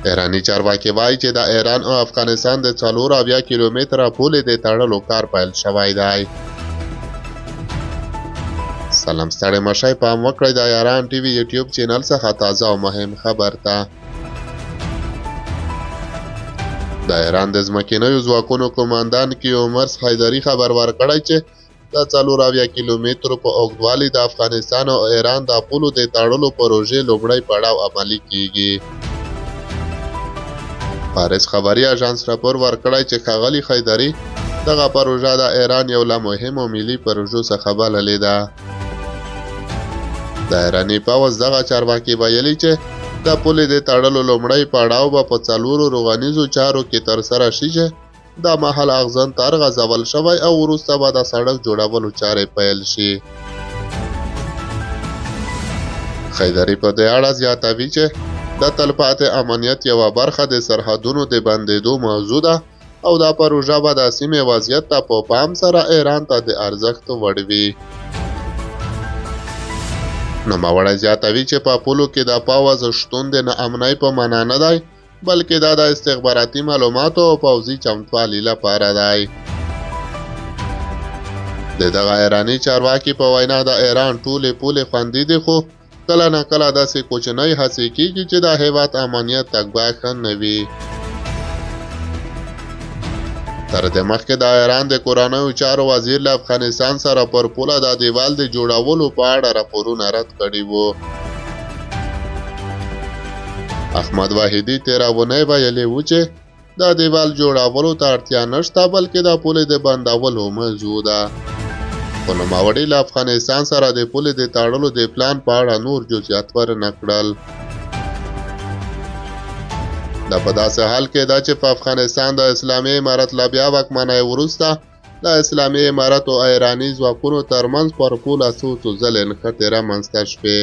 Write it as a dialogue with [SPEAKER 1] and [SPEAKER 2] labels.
[SPEAKER 1] ایرانی چارواکي وایي چې د ایران او افغانستان د 4 کیلومتره پولې د تړلو کار پیل شوی دی. سلام ستړي مشئ پام وکړئ د ایران ټي وي یوټیوب چینل څخه تازه او مهم خبر ته. د ایران د ځمکنیو ځواکونو قوماندان کیومرث حیدري خبر ورکړی چې د 4 کیلومترو په اوږدوالي د افغانستان او ایران د پولو د تړلو پروژې لومړی پړاو عملي کیږي. فارس خبري اژانس راپور ورکړی چې ښاغلي حیدري دغه پروژه د ایران یو له مهمو ملي پروژو څخه بللې ده. د ایراني پوځ دغه چارواکي ویلي چې د پولې د تړلو لومړی پړاو به په 4 روغانیزو چارو کې ترسره شي چې دا مهال اغزن تار غځول شوی او وروسته به د سړک جوړولو چارې پیل شي. حیدري په دې اړه زیاتوي چې د تلپاتې امنیت یوه برخه د سرحدونو د بندېدو موضوع ده او دا پروژه به د سیمې وضعیت ته په پام سره ایران ته د ارزښت وړ وي. نوموړی زیاتوي چې په پولو کې د پوځ شتون د ناامنۍ په معنا نه دی بلکې دا د استخباراتي معلوماتو او پوځي چمتووالي لپاره دی. د دغه ایراني چارواکي په وینا د ایران ټولې پولې خوندي دي خو کله نه کله داسې کوچنۍ هڅې کیږي چې د هیواد امنیت تګباه ښه نه وي. تر دې مخکې د ایران د کورنیو چارو وزیر له افغانستان سره پر پوله د دیوال د جوړولو په اړه راپورونه رد کړي وو. احمد واحدي تېره اونۍ ویلي وو چې د دیوال جوړولو ته اړتیا نشته بلکې د پولې د بندولو موضوع ده. خو نوموړي له افغانستان سره د پولې د تړلو د پلان په اړه نور جزئیات ورنه کړل. دا په داسې حال کې ده چې په افغانستان د اسلامي امارت له بیا واکمنۍ وروسته د اسلامي امارت او ایراني ځواکونو ترمنځ پر پوله څو ځلې نښتې رامنځته شوې.